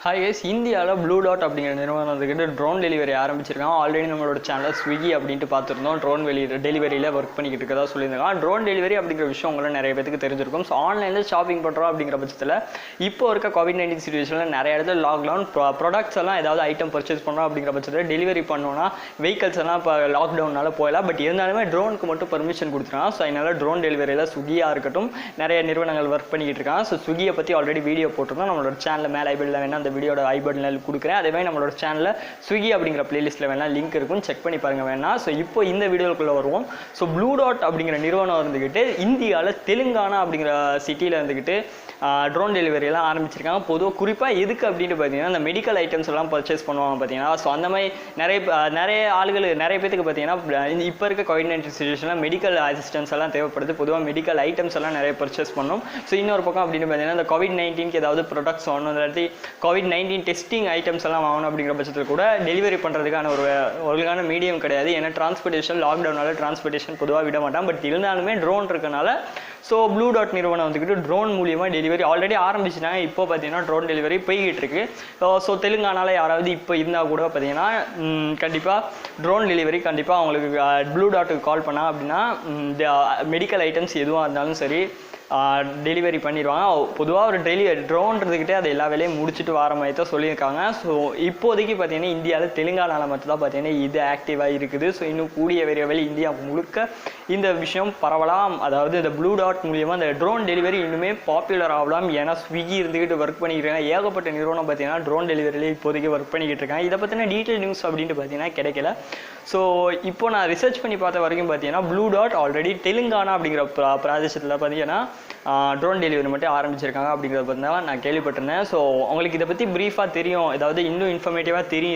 Hi guys, இந்தியாவில் Bluedot அப்படிங்கிற நிறுவனம் வந்துக்கிட்டு ட்ரோன் டெலிவரி ஆரம்பிச்சிருக்காங்க. ஆல்ரெடி நம்மளோட சேனல் ஸ்விக்கி அப்படின்ட்டு பார்த்துருந்தோம். ட்ரோன் டெலிவரியில் ஒர்க் பண்ணிக்கிட்டு இருக்கதா சொல்லியிருந்தாங்க. ட்ரோன் டெலிவரி அப்படிங்கிற விஷயம் உங்களை நிறைய பேருக்கு தெரிஞ்சிருக்கும். ஸோ ஆன்லைனில் ஷாப்பிங் பண்ணுறோம் அப்படிங்கிற பட்சத்தில் இப்போ இருக்க COVID-19 சிச்சுவேஷனில் நிறைய இடத்துல லாக்டவுன் ப்ராடக்ட்ஸ் எல்லாம் ஏதாவது ஐட்டம் பர்ச்சேஸ் பண்ணுறோம் அப்படிங்கிற பட்சத்தில் டெலிவரி பண்ணோன்னா வெஹிக்கல்ஸ் எல்லாம் இப்போ லாக்டவுனால போயிடலாம். பட் இருந்தாலுமே ட்ரோனுக்கு மட்டும் பர்மிஷன் கொடுத்துருக்காங்க. ஸோ அதனால் ட்ரோன் டெலிவரியில் ஸ்விக்கியாக இருக்கட்டும் நிறைய நிறுவனங்கள் ஒர்க் பண்ணிக்கிட்டு இருக்காங்க. ஸோ ஸ்விக்கியை பற்றி ஆல்ரெடி வீடியோ போட்டிருந்தோம். நம்மளோட சேனலில் மேலே ஐபிளில் வேணால் அந்த வீடியோட ஐ பட்டனில் கொடுக்குறேன். அதே மாதிரி நம்மளோட சேனலில் ஸ்விக்கி அப்படிங்கிற பிளேலிஸ்ட்டில் வேணால் லிங்க் இருக்கும், செக் பண்ணி பாருங்கள் வேணால். ஸோ இப்போ இந்த வீடியோக்குள்ளே வருவோம். ஸோ Bluedot அப்படிங்கிற நிறுவனம் இருந்துக்கிட்டு இந்தியாவில் தெலுங்கானா அப்படிங்கிற சிட்டியில் இருந்துக்கிட்டு ட்ரோன் டெலிவரியெல்லாம் ஆரம்பிச்சிருக்காங்க. பொதுவாக குறிப்பாக எதுக்கு அப்படின்ட்டு பார்த்தீங்கன்னா இந்த மெடிக்கல் ஐட்டம்ஸ் எல்லாம் பர்ச்சேஸ் பண்ணுவாங்க பார்த்தீங்கன்னா. ஸோ அந்த மாதிரி நிறைய ஆளுகள் நிறைய பேத்துக்கு பார்த்தீங்கன்னா இப்போ இருக்க COVID-19 சிச்சுவேஷனில் மெடிக்கல் அசிஸ்டன்ஸ் எல்லாம் தேவைப்படுது. பொதுவாக மெடிக்கல் ஐட்டம்ஸ் எல்லாம் நிறைய பர்ச்சேஸ் பண்ணணும். ஸோ இன்னொரு பக்கம் அப்படின்னு பார்த்தீங்கன்னா இந்த COVID-19க்கு ஏதாவது ப்ராடக்ட்ஸ் வாங்கணும், இல்லாட்டி COVID-19 டெஸ்டிங் ஐட்டம்ஸ் எல்லாம் வாங்கணும் அப்படிங்கிற பட்சத்தில் கூட டெலிவரி பண்ணுறதுக்கான ஒரு ஒழுங்கான மீடியம் கிடையாது. ஏன்னா டிரான்ஸ்போர்ட்டேஷன் லாக்டவுனால டிரான்ஸ்போர்ட்டேஷன் பொதுவாக விட மாட்டான். பட் இருந்தாலுமே ட்ரோன் இருக்கனால ஸோ Bluedot நிறுவனம் வந்துக்கிட்டு ட்ரோன் மூலியமாக டெலிவரி ஆல்ரெடி ஆரம்பிச்சுட்டாங்க. இப்போ பார்த்தீங்கன்னா ட்ரோன் டெலிவரி போய்கிட்டு இருக்கு. ஸோ தெலுங்கானாவில் யாராவது இப்போ இருந்தால் கூட பார்த்தீங்கன்னா கண்டிப்பாக ட்ரோன் டெலிவரி கண்டிப்பாக அவங்களுக்கு Bluedotக்கு கால் பண்ணால் அப்படின்னா மெடிக்கல் ஐட்டம்ஸ் எதுவாக இருந்தாலும் சரி டெலிவரி பண்ணிடுவாங்க. பொதுவாக ஒரு ட்ரோன் இருந்துக்கிட்டே அதை எல்லா வேலையும் முடிச்சுட்டு வர மாதிரி தான் சொல்லியிருக்காங்க. ஸோ இப்போதைக்கு பார்த்தீங்கன்னா இந்தியாவில் தெலுங்கானாவில் மட்டும் தான் பார்த்தீங்கன்னா இது ஆக்டிவாக இருக்குது. ஸோ இன்னும் கூடிய விரைவில் இந்தியா முழுக்க இந்த விஷயம் பரவலாம். அதாவது இந்த Bluedot மூலியமாக இந்த ட்ரோன் டெலிவரி இன்னுமே பாப்புலர் ஆகலாம். ஏன்னா ஸ்விக்கி இருந்துக்கிட்டு ஒர்க் பண்ணிக்கிட்டு ஏகப்பட்ட நிறுவனம் பார்த்தீங்கன்னா ட்ரோன் டெலிவரியிலே இப்போதைக்கு ஒர்க் பண்ணிக்கிட்டு இருக்காங்க. இதை பற்றின டீட்டெயில் நியூஸ் அப்படின்ட்டு பார்த்தீங்கன்னா கிடைக்கல. ஸோ இப்போ நான் ரிசர்ச் பண்ணி பார்த்த வரைக்கும் பார்த்தீங்கன்னா Bluedot ஆல்ரெடி தெலுங்கானா அப்படிங்கிற பிரதேசத்தில் பார்த்தீங்கன்னா ட்ரோன் டெலிவரி மட்டும் ஆரம்பிச்சிருக்காங்க அப்படிங்கிறத பற்றி தான் நான் கேள்விப்பட்டிருந்தேன். ஸோ உங்களுக்கு இதை பற்றி ப்ரீஃபாக தெரியும், ஏதாவது இன்னும் இன்ஃபர்மேட்டிவாக தெரியும்,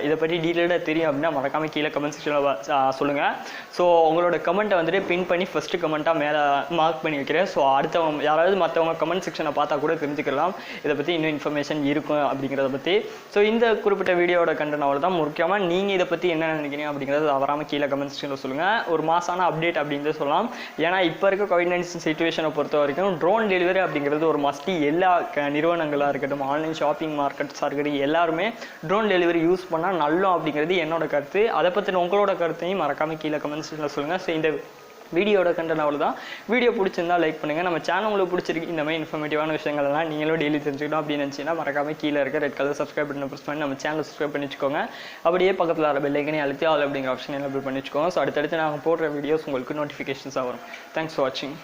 இதை பற்றி டீட்டெயிலாக தெரியும் அப்படின்னா மறக்காமல் கீழே கமெண்ட் செக்ஷனில் சொல்லுங்கள். ஸோ உங்களோட கமெண்ட்டை வந்துட்டு பின் பண்ணி ஃபஸ்ட்டு கமெண்ட்டாக மேலே மார்க் பண்ணி வைக்கிறேன். ஸோ அடுத்தவங்க யாராவது மற்றவங்க கமெண்ட் செக்ஷனை பார்த்தா கூட தெரிஞ்சுக்கலாம் இதை பற்றி இன்னும் இன்ஃபர்மேஷன் இருக்கும் அப்படிங்கிறத பற்றி. ஸோ இந்த குறிப்பிட்ட வீடியோட கண்டென்ட் அவ்வளோ தான். முக்கியமாக நீங்கள் இதை பற்றி என்ன நினைக்கிறீங்க அப்படிங்கிறது தவறாமல் கீழே கமெண்ட் செக்ஷனில் சொல்லுங்கள். ஒரு மாசான அப்டேட் அப்படின்னு சொல்லலாம். ஏன்னா இப்போ இருக்க COVID-19 சிச்சுவேஷனை பொறுத்த வரைக்கும் ட்ரோன் டெலிவரி அப்படிங்கிறது ஒரு மஸ்டி. எல்லா நிறுவனங்களாக இருக்கட்டும், ஆன்லைன் ஷாப்பிங் மார்க்கெட்ஸாக இருக்கட்டும், எல்லாருமே ட்ரோன் டெலிவரி யூஸ் பண்ணால் நல்லோம் அப்படிங்கிறது என்னோட கருத்து. அதை பற்றின உங்களோட கருத்தையும் மறக்காமல் கீழே கமெண்ட் செக்ஷனில் சொல்லுங்கள். ஸோ இந்த வீடியோட கண்டென்ட் அவ்வளோதான். வீடியோ பிடிச்சிருந்தா லைக் பண்ணுங்கள். நம்ம சேனல் உங்களுக்கு பிடிச்சிருக்கு இந்த மாதிரி இன்ஃபர்மேட்டிவான விஷயங்கள்லாம் நீங்களும் டெய்லி தெரிஞ்சுக்கணும் அப்படின்னு நினச்சிங்கன்னா மறக்காமல் கீழே இருக்க ரெட் கலர் சப்ஸ்கிரைப் பண்ணி ப்ரெஸ் பண்ணி நம்ம சேனலை சப்ஸ்கிரைப் பண்ணி வச்சுக்கோங்க. அப்படியே பக்கத்தில் வர பெல் ஐக்கனை அழுத்தி ஆல் அப்படிங்கிற ஆப்ஷன் எனேபிள் பண்ணி வச்சுக்கோங்க. ஸோ அடுத்தடுத்து நாங்கள் போடுற வீடியோஸ் உங்களுக்கு நோட்டிஃபிகேஷன்ஸாக வரும். தேங்க்ஸ் ஃபார் வாட்சிங்.